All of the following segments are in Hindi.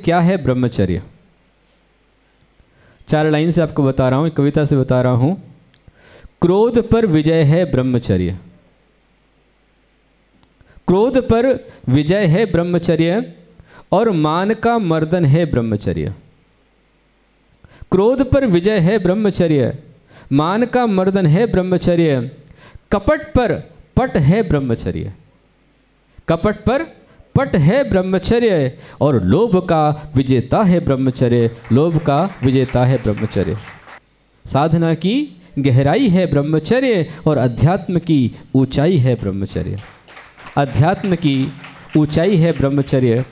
क्या है ब्रह्मचर्य? 4 लाइन से आपको बता रहा हूँ, कविता से बता रहा हूँ। क्रोध पर विजय है ब्रह्मचर्य, क्रोध पर विजय है ब्रह्मचर्य, और मान का मर्दन है ब्रह्मचर्य। क्रोध पर विजय है ब्रह्मचर्य, मान का मर्दन है ब्रह्मचर्य, कपट पर पट है ब्रह्मचर्य, कपट पर पट है ब्रह्मचर्य, और लोभ का विजेता है ब्रह्मचर्य, लोभ का विजेता है ब्रह्मचर्य। साधना की गहराई है ब्रह्मचर्य, और अध्यात्म की ऊंचाई है ब्रह्मचर्य, अध्यात्म की ऊंचाई है ब्रह्मचर्य।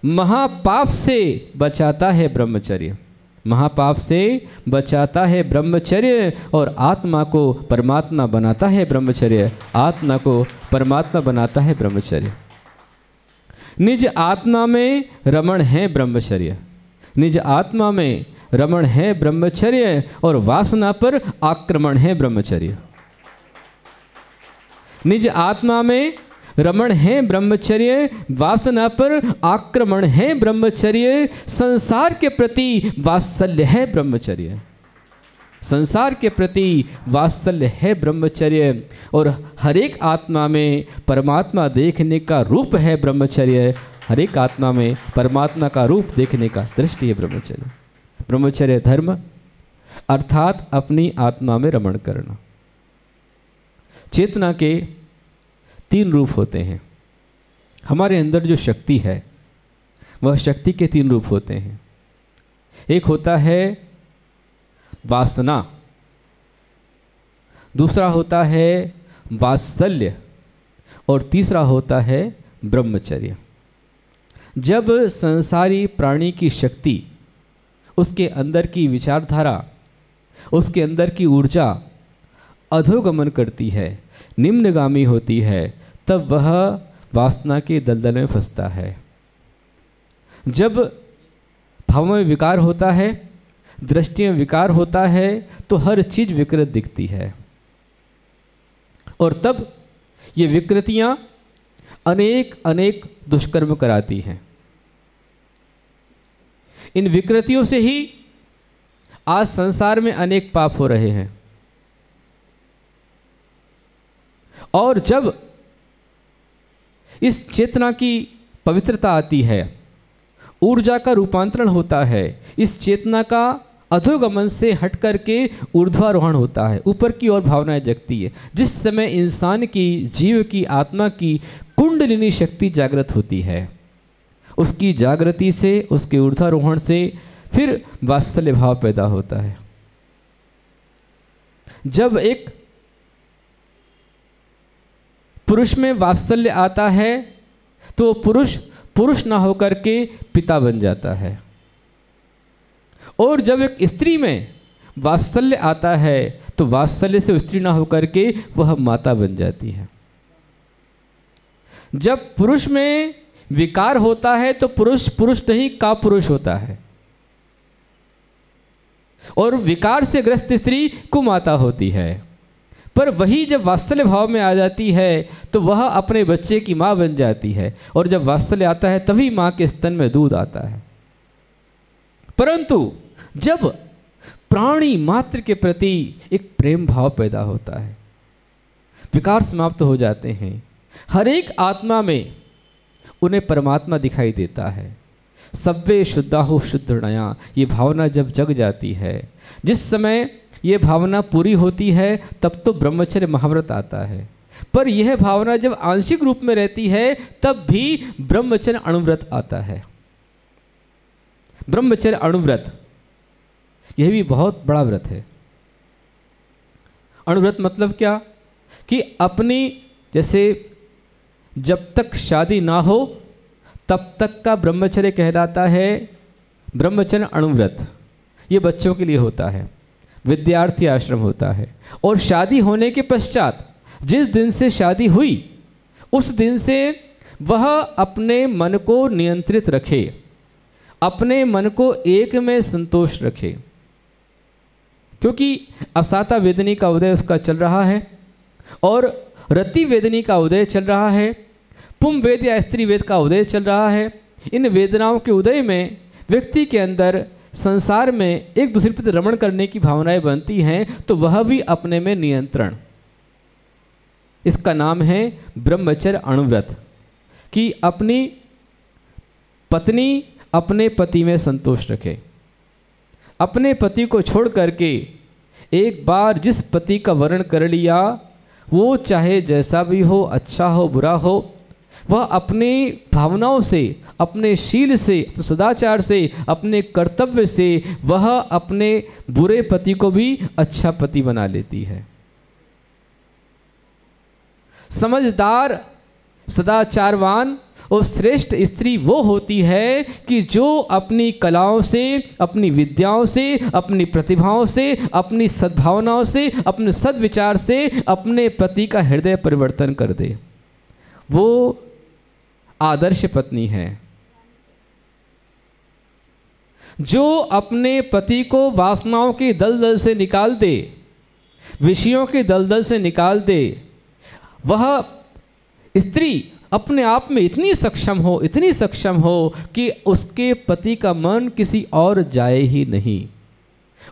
महापाप से बचाता है ब्रह्मचर्य, महापाप से बचाता है ब्रह्मचर्य, और आत्मा को परमात्मा बनाता है ब्रह्मचर्य, आत्मा को परमात्मा बनाता है ब्रह्मचर्य। निज आत्मा में रमण है ब्रह्मचर्य, निज आत्मा में रमण है ब्रह्मचर्य, और वासना पर आक्रमण है ब्रह्मचर्य। निज आत्मा में रमण है ब्रह्मचर्य, वासना पर आक्रमण है ब्रह्मचर्य, संसार के प्रति वात्सल्य है ब्रह्मचर्य, संसार के प्रति वात्सल्य है ब्रह्मचर्य, और हर एक आत्मा में परमात्मा देखने का रूप है ब्रह्मचर्य, हर एक आत्मा में परमात्मा का रूप देखने का दृष्टि है ब्रह्मचर्य। ब्रह्मचर्य धर्म अर्थात अपनी आत्मा में रमण करना। चेतना के 3 रूप होते हैं। हमारे अंदर जो शक्ति है वह शक्ति के 3 रूप होते हैं। एक होता है वासना, दूसरा होता है वात्सल्य, और तीसरा होता है ब्रह्मचर्य। जब संसारी प्राणी की शक्ति, उसके अंदर की विचारधारा, उसके अंदर की ऊर्जा अधोगमन करती है, निम्नगामी होती है, तब वह वासना के दलदल में फंसता है। जब भाव में विकार होता है, दृष्टि में विकार होता है, तो हर चीज विकृत दिखती है, और तब ये विकृतियां अनेक अनेक दुष्कर्म कराती हैं। इन विकृतियों से ही आज संसार में अनेक पाप हो रहे हैं। और जब इस चेतना की पवित्रता आती है, ऊर्जा का रूपांतरण होता है, इस चेतना का अधोगमन से हट करके ऊर्ध्वारोहण होता है, ऊपर की ओर भावनाएं जगती है। जिस समय इंसान की, जीव की, आत्मा की कुंडलिनी शक्ति जागृत होती है, उसकी जागृति से, उसके ऊर्ध्वारोहण से फिर वात्सल्य भाव पैदा होता है। जब एक पुरुष में वात्सल्य आता है तो पुरुष पुरुष ना होकर के पिता बन जाता है, और जब एक स्त्री में वात्सल्य आता है तो वात्सल्य से स्त्री ना होकर के वह माता बन जाती है। जब पुरुष में विकार होता है तो पुरुष पुरुष नहीं कापुरुष होता है, और विकार से ग्रस्त स्त्री कुमाता होती है। पर वही जब वात्सल्य भाव में आ जाती है तो वह अपने बच्चे की मां बन जाती है, और जब वात्सल्य आता है तभी मां के स्तन में दूध आता है। परंतु जब प्राणी मात्र के प्रति एक प्रेम भाव पैदा होता है, विकार समाप्त हो जाते हैं, हर एक आत्मा में उन्हें परमात्मा दिखाई देता है। सब्वे शुद्धाहु शुद्धनया, ये भावना जब जग जाती है, जिस समय ये भावना पूरी होती है तब तो ब्रह्मचर्य महाव्रत आता है। पर यह भावना जब आंशिक रूप में रहती है तब भी ब्रह्मचर्य अणुव्रत आता है। ब्रह्मचर्य अणुव्रत यह भी बहुत बड़ा व्रत है। अणुव्रत मतलब क्या कि अपनी, जैसे जब तक शादी ना हो तब तक का ब्रह्मचर्य कहलाता है ब्रह्मचर्य अणुव्रत। ये बच्चों के लिए होता है, विद्यार्थी आश्रम होता है। और शादी होने के पश्चात जिस दिन से शादी हुई उस दिन से वह अपने मन को नियंत्रित रखे, अपने मन को एक में संतोष रखे, क्योंकि असाता वेदनी का उदय उसका चल रहा है और रति वेदनी का उदय चल रहा है, पुम वेद या स्त्री वेद का उदय चल रहा है। इन वेदनाओं के उदय में व्यक्ति के अंदर संसार में एक दूसरे पर रमण करने की भावनाएं बनती हैं, तो वह भी अपने में नियंत्रण। इसका नाम है ब्रह्मचर्य अणुव्रत, कि अपनी पत्नी अपने पति में संतोष रखे। अपने पति को छोड़ करके एक बार जिस पति का वर्ण कर लिया, वो चाहे जैसा भी हो, अच्छा हो बुरा हो, वह अपनी भावनाओं से, अपने शील से, अपने सदाचार से, अपने कर्तव्य से वह अपने बुरे पति को भी अच्छा पति बना लेती है। समझदार, सदाचारवान और श्रेष्ठ स्त्री वो होती है कि जो अपनी कलाओं से, अपनी विद्याओं से, अपनी प्रतिभाओं से, अपनी सद्भावनाओं से, अपने सद्विचार से अपने पति का हृदय परिवर्तन कर दे। वो आदर्श पत्नी है। जो अपने पति को वासनाओं की दलदल से निकाल दे, विषयों की दलदल से निकाल दे, वह स्त्री अपने आप में इतनी सक्षम हो, इतनी सक्षम हो कि उसके पति का मन किसी और जाए ही नहीं।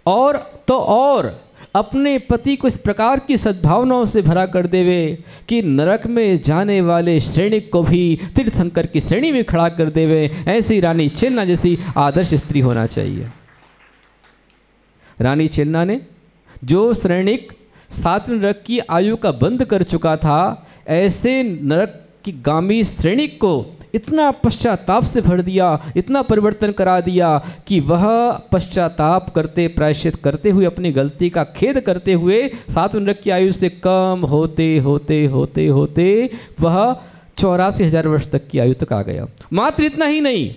और तो और अपने पति को इस प्रकार की सद्भावनाओं से भरा कर देवे कि नरक में जाने वाले सैनिक को भी तीर्थंकर की श्रेणी में खड़ा कर देवे। ऐसी रानी चेलना जैसी आदर्श स्त्री होना चाहिए। रानी चेलना ने जो सैनिक 7 नरक की आयु का बंद कर चुका था, ऐसे नरक की गामी सैनिक को इतना पश्चाताप से भर दिया, इतना परिवर्तन करा दिया कि वह पश्चाताप करते, प्रायश्चित करते हुए, अपनी गलती का खेद करते हुए 7 नरक की आयु से कम होते होते होते होते वह 84,000 वर्ष तक की आयु तक आ गया। मात्र इतना ही नहीं,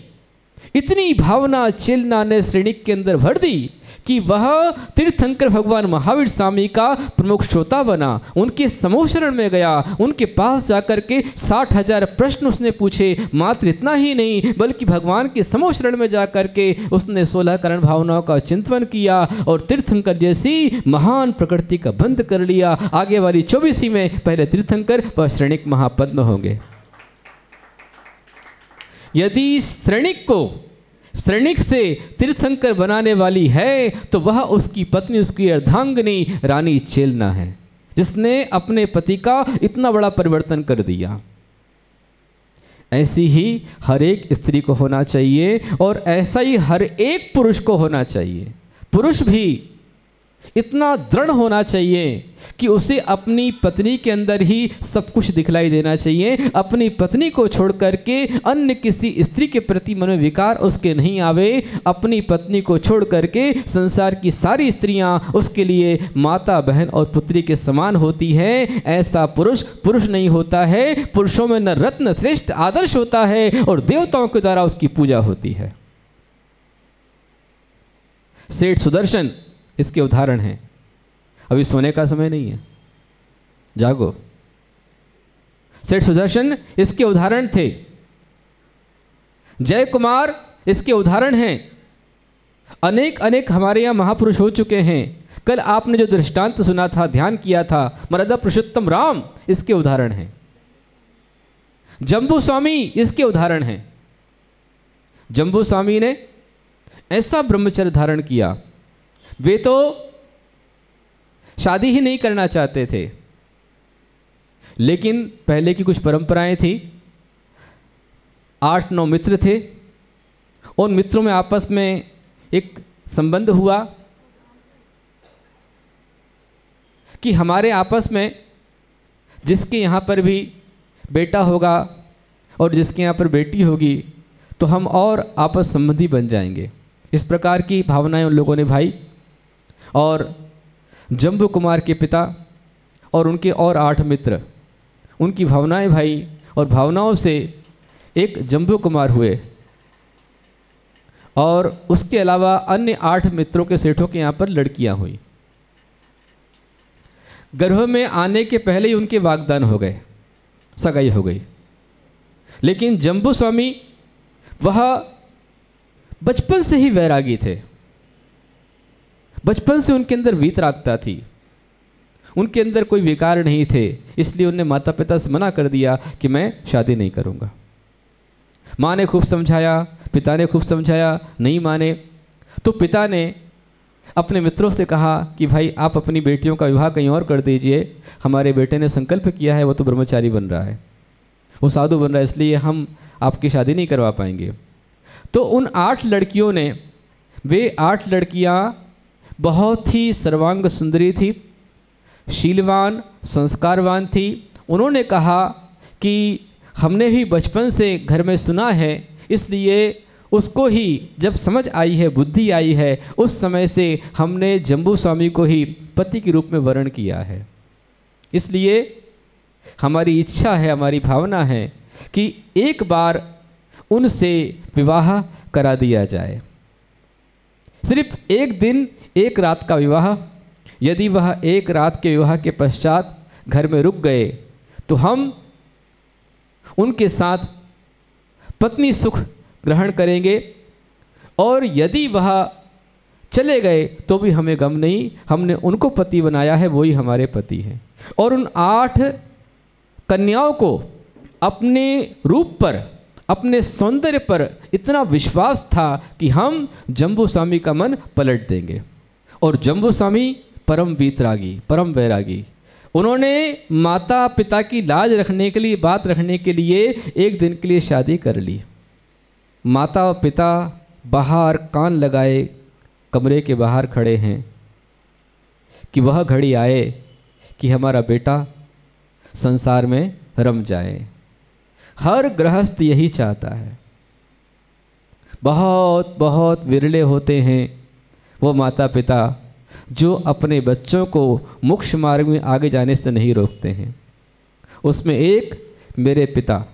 इतनी भावना चेलना ने सैनिक के अंदर भर दी कि वह तीर्थंकर भगवान महावीर स्वामी का प्रमुख श्रोता बना। उनके समूह शरण में गया, उनके पास जाकर के 60,000 प्रश्न उसने पूछे। मात्र इतना ही नहीं, बल्कि भगवान के समूह शरण में जाकर के उसने 16 कारण भावनाओं का चिंतन किया और तीर्थंकर जैसी महान प्रकृति का बंध कर लिया। आगे वाली 24वीं में पहले तीर्थंकर व श्रेणिक महापद्म होंगे। यदि श्रेणिक से तीर्थंकर बनाने वाली है तो वह उसकी पत्नी, उसकी अर्धांगिनी रानी चेलना है, जिसने अपने पति का इतना बड़ा परिवर्तन कर दिया। ऐसी ही हर एक स्त्री को होना चाहिए और ऐसा ही हर एक पुरुष को होना चाहिए। पुरुष भी इतना दृढ़ होना चाहिए कि उसे अपनी पत्नी के अंदर ही सब कुछ दिखलाई देना चाहिए। अपनी पत्नी को छोड़ करके अन्य किसी स्त्री के प्रति मनोविकार उसके नहीं आवे। अपनी पत्नी को छोड़ करके संसार की सारी स्त्रियां उसके लिए माता, बहन और पुत्री के समान होती है। ऐसा पुरुष नहीं होता है। पुरुषों में न रत्न श्रेष्ठ आदर्श होता है और देवताओं के द्वारा उसकी पूजा होती है। सेठ सुदर्शन इसके उदाहरण हैं। अभी सोने का समय नहीं है, जागो। सेठ सुदर्शन इसके उदाहरण थे। जय कुमार इसके उदाहरण हैं। अनेक हमारे यहां महापुरुष हो चुके हैं। कल आपने जो दृष्टांत सुना था, ध्यान किया था, मर्यादा पुरुषोत्तम राम इसके उदाहरण हैं। जम्बू स्वामी इसके उदाहरण हैं। जम्बू स्वामी ने ऐसा ब्रह्मचर्य धारण किया। वे तो शादी ही नहीं करना चाहते थे, लेकिन पहले की कुछ परंपराएं थी। 8-9 मित्र थे। उन मित्रों में आपस में एक संबंध हुआ कि हमारे आपस में जिसके यहाँ पर भी बेटा होगा और जिसके यहाँ पर बेटी होगी तो हम और आपस संबंधी बन जाएंगे। इस प्रकार की भावनाएं उन लोगों ने भाई। और जम्बू कुमार के पिता और उनके और 8 मित्र, उनकी भावनाएं भाई और भावनाओं से एक जम्बू कुमार हुए। और उसके अलावा अन्य 8 मित्रों के सेठों के यहाँ पर लड़कियां हुई। गर्भ में आने के पहले ही उनके वागदान हो गए, सगाई हो गई। लेकिन जम्बू स्वामी वह बचपन से ही वैरागी थे। बचपन से उनके अंदर वीतरागता थी, उनके अंदर कोई विकार नहीं थे। इसलिए उन्होंने माता पिता से मना कर दिया कि मैं शादी नहीं करूंगा। माँ ने खूब समझाया, पिता ने खूब समझाया, नहीं माने। तो पिता ने अपने मित्रों से कहा कि भाई आप अपनी बेटियों का विवाह कहीं और कर दीजिए, हमारे बेटे ने संकल्प किया है, वो तो ब्रह्मचारी बन रहा है, वो साधु बन रहा है, इसलिए हम आपकी शादी नहीं करवा पाएंगे। तो उन 8 लड़कियों ने, वे 8 लड़कियां बहुत ही सर्वांग सुंदरी थी, शीलवान, संस्कारवान थी। उन्होंने कहा कि हमने भी बचपन से घर में सुना है, इसलिए उसको ही जब समझ आई है, बुद्धि आई है, उस समय से हमने जम्बू स्वामी को ही पति के रूप में वर्ण किया है। इसलिए हमारी इच्छा है, हमारी भावना है कि एक बार उनसे विवाह करा दिया जाए। सिर्फ एक दिन, एक रात का विवाह। यदि वह एक रात के विवाह के पश्चात घर में रुक गए तो हम उनके साथ पत्नी सुख ग्रहण करेंगे, और यदि वह चले गए तो भी हमें गम नहीं, हमने उनको पति बनाया है, वही हमारे पति हैं। और उन 8 कन्याओं को अपने रूप पर, अपने सौंदर्य पर इतना विश्वास था कि हम जम्बू स्वामी का मन पलट देंगे। और जम्बू स्वामी परम वीतरागी, परम वैरागी, उन्होंने माता पिता की लाज रखने के लिए, बात रखने के लिए एक दिन के लिए शादी कर ली। माता और पिता बाहर कान लगाए कमरे के बाहर खड़े हैं कि वह घड़ी आए कि हमारा बेटा संसार में रम जाए। हर गृहस्थ यही चाहता है। बहुत बहुत विरले होते हैं वो माता पिता जो अपने बच्चों को मोक्ष मार्ग में आगे जाने से नहीं रोकते हैं। उसमें एक मेरे पिता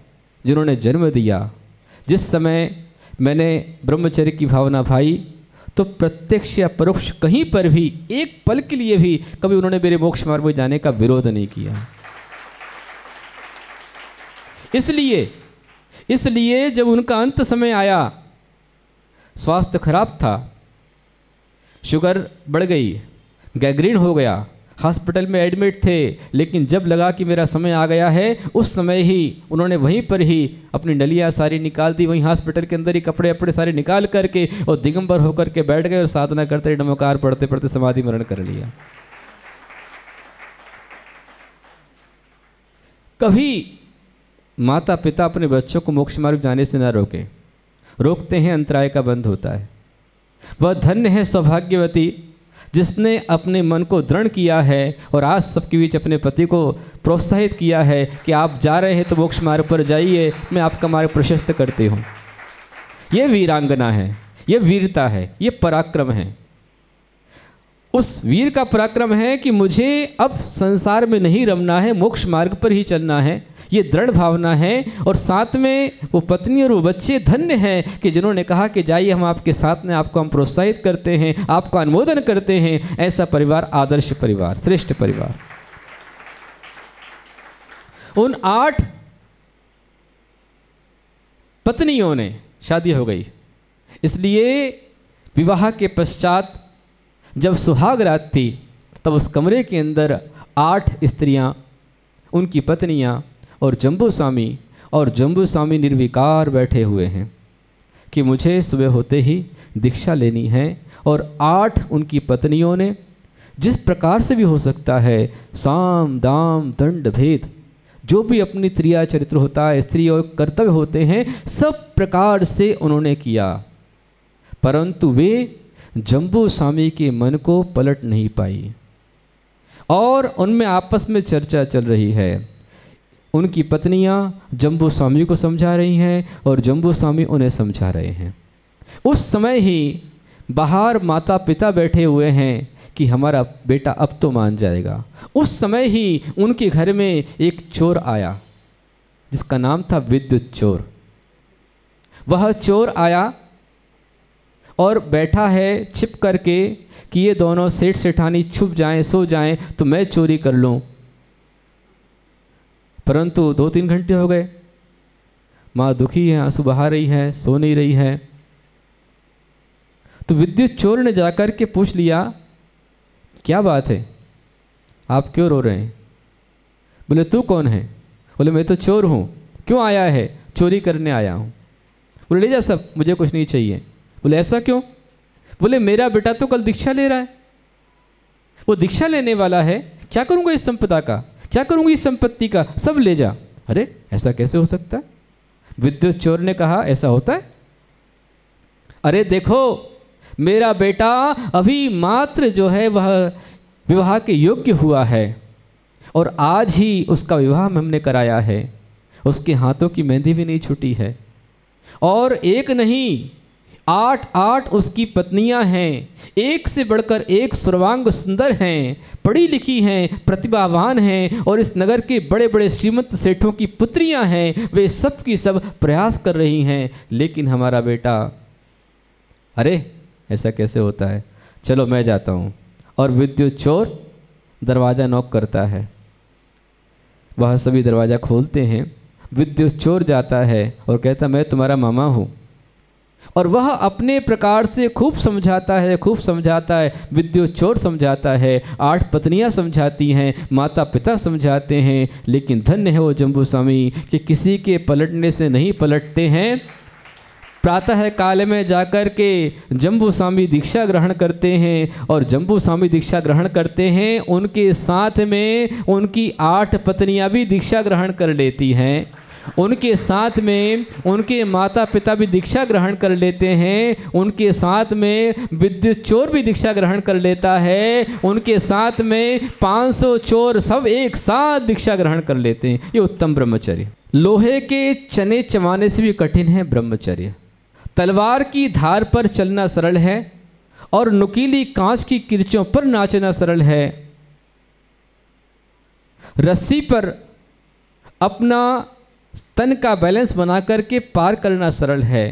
जिन्होंने जन्म दिया, जिस समय मैंने ब्रह्मचर्य की भावना भाई, तो प्रत्यक्ष या परोक्ष कहीं पर भी एक पल के लिए भी कभी उन्होंने मेरे मोक्ष मार्ग में जाने का विरोध नहीं किया। इसलिए जब उनका अंत समय आया, स्वास्थ्य खराब था, शुगर बढ़ गई, गैंग्रीन हो गया, हॉस्पिटल में एडमिट थे, लेकिन जब लगा कि मेरा समय आ गया है, उस समय ही उन्होंने वहीं पर ही अपनी नलियाँ सारी निकाल दी, वहीं हॉस्पिटल के अंदर ही कपड़े वपड़े सारे निकाल करके और दिगंबर होकर के बैठ गए और साधना करते नमस्कार पढ़ते पढ़ते समाधि मरण कर लिया। कभी माता पिता अपने बच्चों को मोक्ष मार्ग जाने से न रोकते हैं, अंतराय का बंद होता है। वह धन्य है, सौभाग्यवती, जिसने अपने मन को दृढ़ किया है और आज सबके बीच अपने पति को प्रोत्साहित किया है कि आप जा रहे हैं तो मोक्ष मार्ग पर जाइए, मैं आपका मार्ग प्रशस्त करती हूँ। ये वीरांगना है, ये वीरता है, ये पराक्रम है। उस वीर का पराक्रम है कि मुझे अब संसार में नहीं रमना है, मोक्ष मार्ग पर ही चलना है, ये दृढ़ भावना है। और साथ में वो पत्नी और वो बच्चे धन्य हैं कि जिन्होंने कहा कि जाइए हम आपके साथ में, आपको हम प्रोत्साहित करते हैं, आपका अनुमोदन करते हैं। ऐसा परिवार आदर्श परिवार, श्रेष्ठ परिवार। उन 8 पत्नियों ने शादी हो गई। इसलिए विवाह के पश्चात जब सुहाग रात थी, तब उस कमरे के अंदर 8 स्त्रियां, उनकी पत्नियां और जम्बू स्वामी निर्विकार बैठे हुए हैं कि मुझे सुबह होते ही दीक्षा लेनी है। और 8 उनकी पत्नियों ने जिस प्रकार से भी हो सकता है, साम दाम दंड भेद, जो भी अपनी क्रिया चरित्र होता है, स्त्री और कर्तव्य होते हैं, सब प्रकार से उन्होंने किया, परंतु वे जम्बू स्वामी के मन को पलट नहीं पाई। और उनमें आपस में चर्चा चल रही है। उनकी पत्नियां जम्बू स्वामी को समझा रही हैं और जम्बू स्वामी उन्हें समझा रहे हैं। उस समय ही बाहर माता पिता बैठे हुए हैं कि हमारा बेटा अब तो मान जाएगा। उस समय ही उनके घर में एक चोर आया जिसका नाम था विद्युत चोर। वह चोर आया और बैठा है छिप करके कि ये दोनों सेठ सेठानी छुप जाएं, सो जाएं तो मैं चोरी कर लूं। परंतु 2-3 घंटे हो गए, माँ दुखी है, आंसू बहा रही है, सो नहीं रही है। तो विद्युत चोर ने जाकर के पूछ लिया, क्या बात है, आप क्यों रो रहे हैं? बोले तू कौन है? बोले मैं तो चोर हूँ। क्यों आया है? चोरी करने आया हूँ। बोले ले जा सब, मुझे कुछ नहीं चाहिए। बोले ऐसा क्यों? बोले मेरा बेटा तो कल दीक्षा ले रहा है, वो दीक्षा लेने वाला है, क्या करूँगा इस संपदा का, क्या करूँगी इस संपत्ति का, सब ले जा। अरे ऐसा कैसे हो सकता है? विद्युत चोर ने कहा ऐसा होता है? अरे देखो मेरा बेटा अभी मात्र जो है वह विवाह के योग्य हुआ है और आज ही उसका विवाह हमने कराया है, उसके हाथों की मेहंदी भी नहीं छूटी है, और एक नहीं 8 उसकी पत्नियां हैं, एक से बढ़कर एक सर्वांग सुंदर हैं, पढ़ी लिखी हैं, प्रतिभावान हैं, और इस नगर के बड़े बड़े श्रीमंत सेठों की पुत्रियां हैं, वे सब की सब प्रयास कर रही हैं, लेकिन हमारा बेटा, अरे ऐसा कैसे होता है, चलो मैं जाता हूँ। और विद्युत चोर दरवाज़ा नॉक करता है, वह सभी दरवाज़ा खोलते हैं, विद्युत चोर जाता है और कहता मैं तुम्हारा मामा हूँ, और वह अपने प्रकार से खूब समझाता है, खूब समझाता है। विद्युत चोर समझाता है, 8 पत्नियां समझाती हैं, माता पिता समझाते हैं, लेकिन धन्य है वो जम्बू स्वामी कि किसी के पलटने से नहीं पलटते हैं। प्रातः काल में जाकर के जम्बू स्वामी दीक्षा ग्रहण करते हैं, और जम्बू स्वामी दीक्षा ग्रहण करते हैं, उनके साथ में उनकी 8 पत्नियां भी दीक्षा ग्रहण कर लेती हैं, उनके साथ में उनके माता पिता भी दीक्षा ग्रहण कर लेते हैं, उनके साथ में विद्युत चोर भी दीक्षा ग्रहण कर लेता है, उनके साथ में 500 चोर सब एक साथ दीक्षा ग्रहण कर लेते हैं। ये उत्तम ब्रह्मचर्य। लोहे के चने चबाने से भी कठिन है ब्रह्मचर्य। तलवार की धार पर चलना सरल है और नुकीली कांच की किरचों पर नाचना सरल है। रस्सी पर अपना तन का बैलेंस बना करके पार करना सरल है,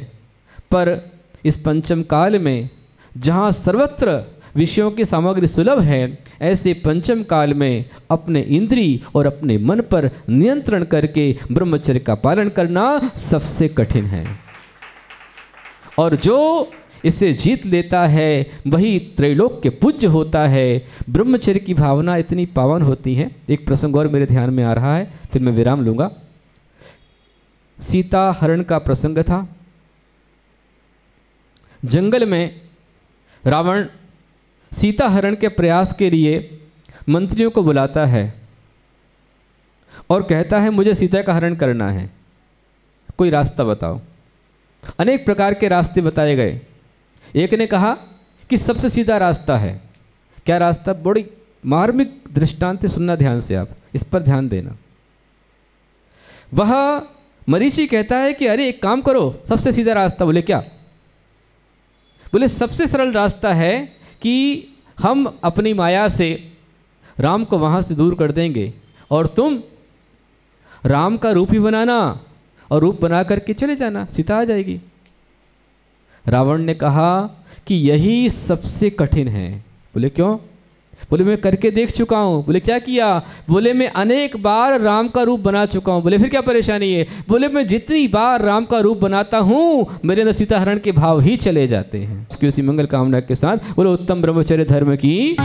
पर इस पंचम काल में जहाँ सर्वत्र विषयों की सामग्री सुलभ है, ऐसे पंचम काल में अपने इंद्री और अपने मन पर नियंत्रण करके ब्रह्मचर्य का पालन करना सबसे कठिन है। और जो इसे जीत लेता है वही त्रैलोक के पूज्य होता है। ब्रह्मचर्य की भावना इतनी पावन होती है। एक प्रसंग और मेरे ध्यान में आ रहा है, फिर मैं विराम लूँगा। सीता हरण का प्रसंग था। जंगल में रावण सीता हरण के प्रयास के लिए मंत्रियों को बुलाता है और कहता है मुझे सीता का हरण करना है, कोई रास्ता बताओ। अनेक प्रकार के रास्ते बताए गए। एक ने कहा कि सबसे सीधा रास्ता है। क्या रास्ता? बड़ी मार्मिक दृष्टांत सुनना ध्यान से, आप इस पर ध्यान देना। वह मरीचि कहता है कि अरे एक काम करो, सबसे सीधा रास्ता। बोले क्या? बोले सबसे सरल रास्ता है कि हम अपनी माया से राम को वहाँ से दूर कर देंगे और तुम राम का रूप ही बनाना और रूप बना करके चले जाना, सीता आ जाएगी। रावण ने कहा कि यही सबसे कठिन है। बोले क्यों? बोले मैं करके देख चुका हूँ। बोले क्या किया? बोले मैं अनेक बार राम का रूप बना चुका हूँ। बोले फिर क्या परेशानी है? बोले मैं जितनी बार राम का रूप बनाता हूँ मेरे अंदर सीता हरण के भाव ही चले जाते हैं। क्यों? इसी मंगल कामना के साथ बोलो उत्तम ब्रह्मचर्य धर्म की।